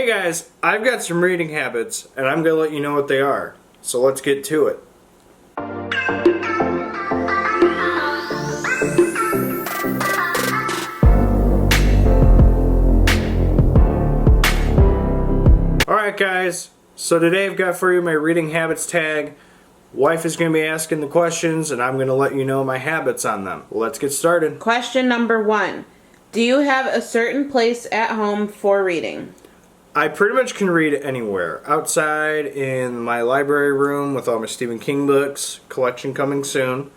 Hey guys, I've got some reading habits and I'm going to let you know what they are. So let's get to it. Alright guys, so today I've got for you my reading habits tag. Wife is going to be asking the questions and I'm going to let you know my habits on them. Let's get started. Question number 1. Do you have a certain place at home for reading? I pretty much can read anywhere. Outside, in my library room with all my Stephen King books, collection coming soon.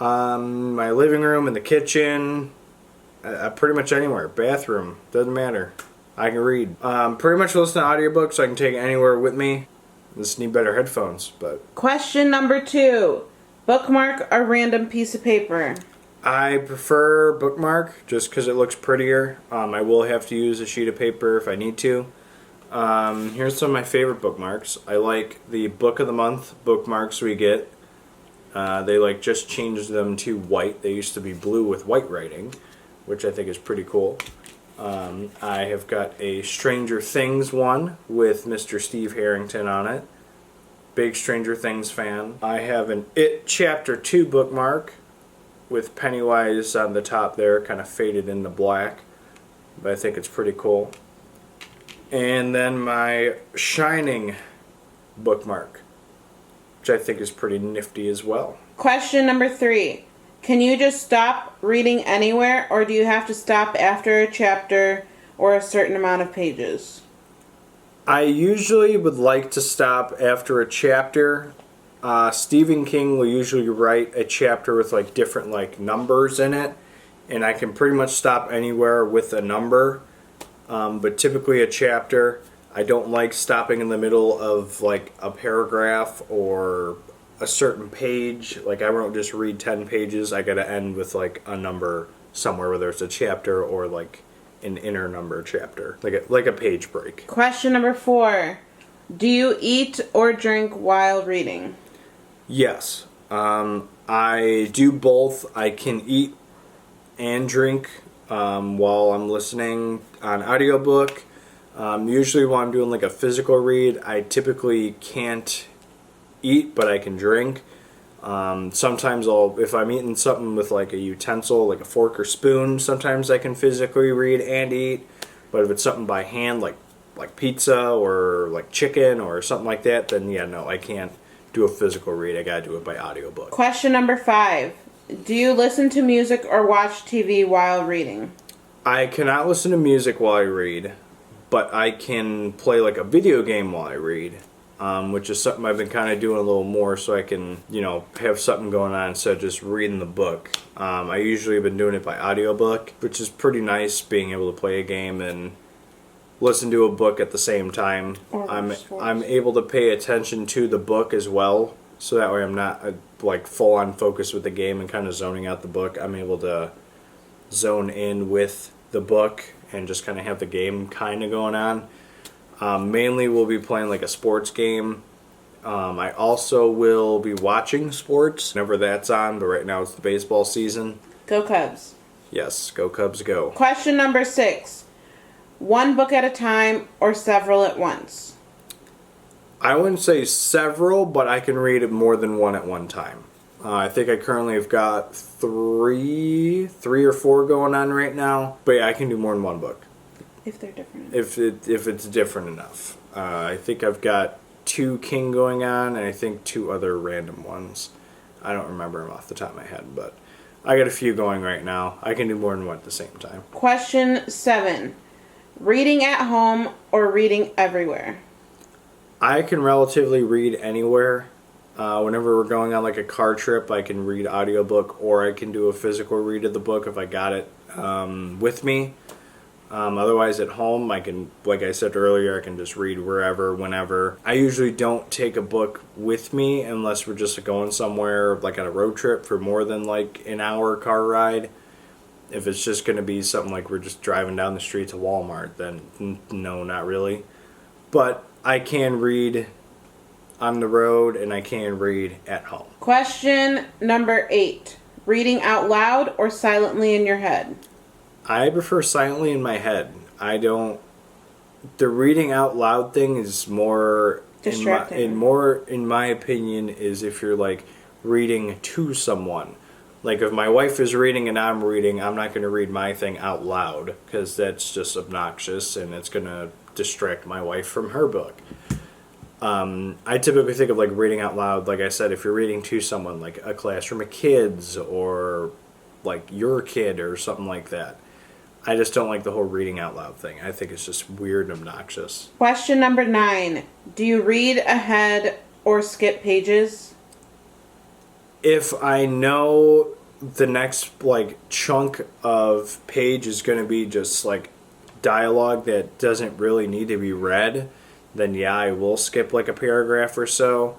My living room, in the kitchen, pretty much anywhere. Bathroom, doesn't matter. I can read. Pretty much listen to audiobooks, so I can take it anywhere with me. Just need better headphones, but... Question number 2. Bookmark or random piece of paper? I prefer Bookmark, just because it looks prettier. I will have to use a sheet of paper if I need to. Here's some of my favorite bookmarks. I like the Book of the Month bookmarks we get. They just changed them to white. They used to be blue with white writing, which I think is pretty cool. I have got a Stranger Things one with Mr. Steve Harrington on it. Big Stranger Things fan. I have an It Chapter 2 bookmark with Pennywise on the top there, kind of faded into black. But I think it's pretty cool. And then my Shining bookmark, which I think is pretty nifty as well. Question number 3. Can you just stop reading anywhere, or do you have to stop after a chapter or a certain amount of pages? I usually would like to stop after a chapter. Stephen King will usually write a chapter with different numbers in it, and I can pretty much stop anywhere with a number. But typically a chapter, I don't like stopping in the middle of a paragraph or a certain page. I won't just read 10 pages. I gotta end with a number somewhere, whether it's a chapter or an inner number chapter, like a page break. Question number 4. Do you eat or drink while reading? Yes. I do both. I can eat and drink while I'm listening on audiobook. Usually when I'm doing a physical read, I typically can't eat, but I can drink. Sometimes if I'm eating something with a utensil, like a fork or spoon, sometimes I can physically read and eat. But if it's something by hand, like pizza or chicken or something like that, then yeah, no, I can't do a physical read. I gotta do it by audiobook. Question number 5. Do you listen to music or watch TV while reading? I cannot listen to music while I read, but I can play a video game while I read, which is something I've been kind of doing a little more so I can, have something going on instead of just reading the book. I usually have been doing it by audiobook, which is pretty nice, being able to play a game and listen to a book at the same time. I'm able to pay attention to the book as well, so that way I'm not full on focused with the game and kind of zoning out the book. I'm able to zone in with the book and just kind of have the game kind of going on. Mainly we'll be playing a sports game. I also will be watching sports whenever that's on, but right now it's the baseball season. Go Cubs. Yes, go Cubs go. Question number 6. One book at a time or several at once? I wouldn't say several, but I can read more than one at one time. I think I currently have got three or four going on right now. But yeah, I can do more than one book. If they're different. If it's different enough. I think I've got 2 King going on, and I think 2 other random ones. I don't remember them off the top of my head, but I got a few going right now. I can do more than one at the same time. Question 7. Reading at home or reading everywhere? I can relatively read anywhere. Whenever we're going on a car trip, I can read audiobook, or I can do a physical read of the book if I got it with me. Otherwise at home, I can, like I said earlier, I can just read wherever, whenever. I usually don't take a book with me unless we're just going somewhere on a road trip for more than an hour car ride. If it's just going to be something we're just driving down the street to Walmart, then no, not really. But I can read on the road and I can read at home. Question number 8. Reading out loud or silently in your head? I prefer silently in my head. I don't the reading out loud thing is more Distracting. in my opinion, is if you're like reading to someone. Like if my wife is reading and I'm reading, I'm not going to read my thing out loud because that's just obnoxious and it's going to distract my wife from her book. I typically think of like reading out loud, like I said, if you're reading to someone, like a classroom of kids or like your kid or something like that. I just don't like the whole reading out loud thing. I think it's just weird and obnoxious. Question number 9. Do you read ahead or skip pages? If I know the next like chunk of page is going to be just like dialogue that doesn't really need to be read, then yeah, I will skip like a paragraph or so.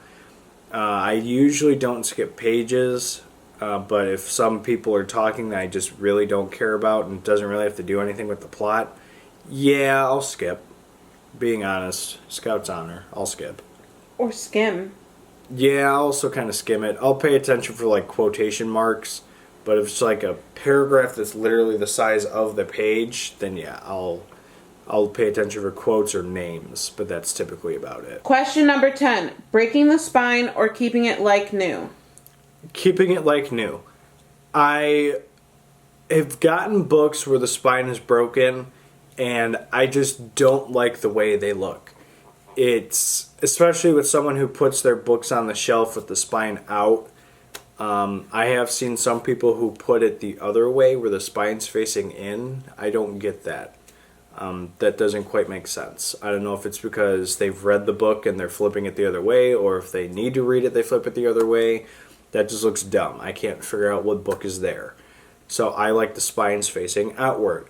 I usually don't skip pages, but if some people are talking that I just really don't care about and doesn't really have to do anything with the plot, yeah, I'll skip. Being honest, Scout's honor, I'll skip. Or skim? Yeah, I'll also kind of skim it. I'll pay attention for like quotation marks, but if it's like a paragraph that's literally the size of the page, then yeah, I'll pay attention for quotes or names, but that's typically about it. Question number 10. Breaking the spine or keeping it like new? Keeping it like new. I have gotten books where the spine is broken, and I just don't like the way they look. It's, especially with someone who puts their books on the shelf with the spine out. I have seen some people who put it the other way where the spine's facing in. I don't get that. That doesn't quite make sense. I don't know if it's because they've read the book and they're flipping it the other way, or if they need to read it, they flip it the other way. That just looks dumb. I can't figure out what book is there. So I like the spines facing outward.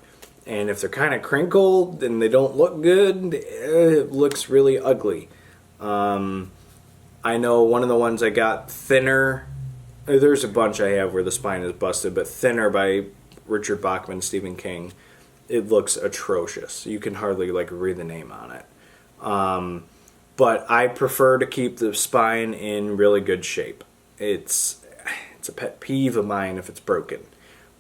And if they're kind of crinkled and they don't look good, it looks really ugly. I know one of the ones I got, Thinner. There's a bunch I have where the spine is busted, but Thinner by Richard Bachman, Stephen King. It looks atrocious. You can hardly like read the name on it. But I prefer to keep the spine in really good shape. It's a pet peeve of mine if it's broken.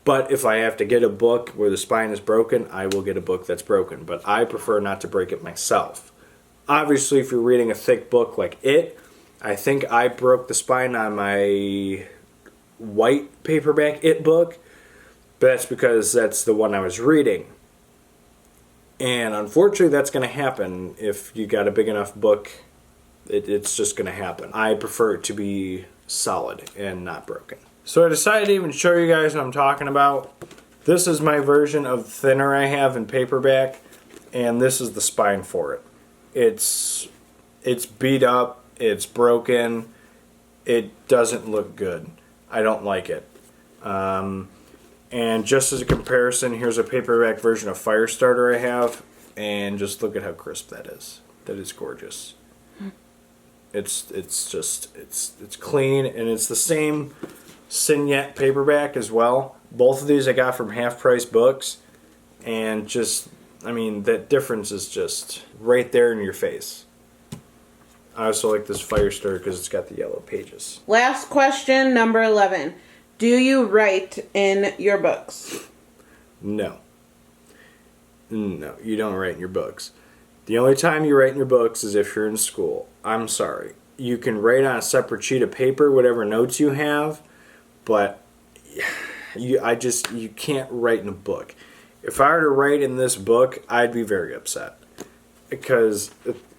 But if I have to get a book where the spine is broken, I will get a book that's broken. But I prefer not to break it myself. Obviously, if you're reading a thick book like It, I think I broke the spine on my white paperback It book. But that's because that's the one I was reading. And unfortunately, that's going to happen if you got a big enough book. It's just going to happen. I prefer it to be solid and not broken. So I decided to even show you guys what I'm talking about. This is my version of Thinner I have in paperback, and this is the spine for it. It's beat up, it's broken, it doesn't look good. I don't like it. And just as a comparison, here's a paperback version of Firestarter I have, and just look at how crisp that is. That is gorgeous. It's clean, and it's the same Signet paperback as well. Both of these I got from Half Price Books, and just, I mean, that difference is just right there in your face. I also like this Firestarter because it's got the yellow pages. Last question, number 11. Do you write in your books? No. No, you don't write in your books. The only time you write in your books is if you're in school. I'm sorry. You can write on a separate sheet of paper whatever notes you have, but you can't write in a book. If I were to write in this book, I'd be very upset because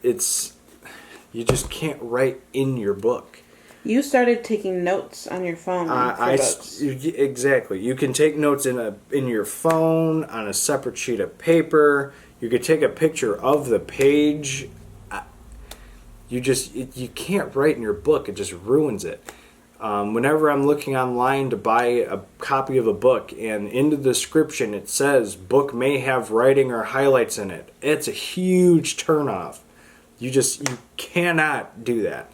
you just can't write in your book. You started taking notes on your phone for books. Exactly. You can take notes in your phone, on a separate sheet of paper. You could take a picture of the page. You can't write in your book. It just ruins it. Whenever I'm looking online to buy a copy of a book, and in the description it says book may have writing or highlights in it, it's a huge turnoff. You cannot do that.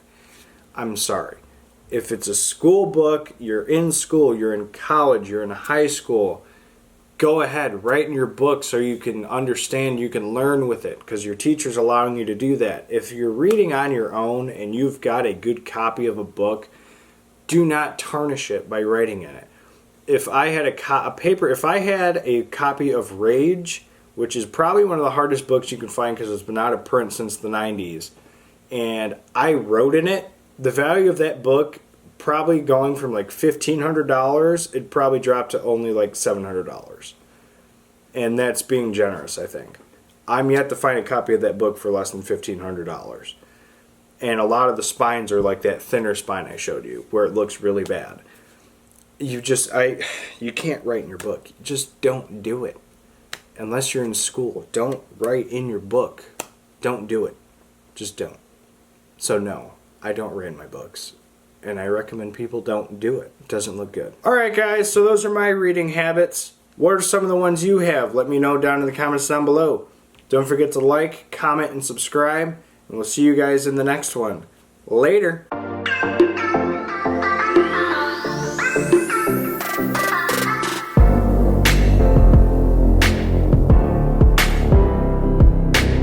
I'm sorry. If it's a school book, you're in school, you're in college, you're in high school, go ahead, write in your book so you can understand, you can learn with it, because your teacher's allowing you to do that. If you're reading on your own and you've got a good copy of a book, do not tarnish it by writing in it. If I had a copy of Rage which is probably one of the hardest books you can find because it's been out of print since the 90s. And I wrote in it. The value of that book, probably going from like $1,500, it probably dropped to only like $700. And that's being generous, I think. I'm yet to find a copy of that book for less than $1,500. And a lot of the spines are like that thinner spine I showed you, where it looks really bad. You can't write in your book. Just don't do it. Unless you're in school, don't write in your book. Don't do it. Just don't. So no, I don't write in my books. And I recommend people don't do it. It doesn't look good. Alright guys, so those are my reading habits. What are some of the ones you have? Let me know down in the comments down below. Don't forget to like, comment, and subscribe. And we'll see you guys in the next one. Later.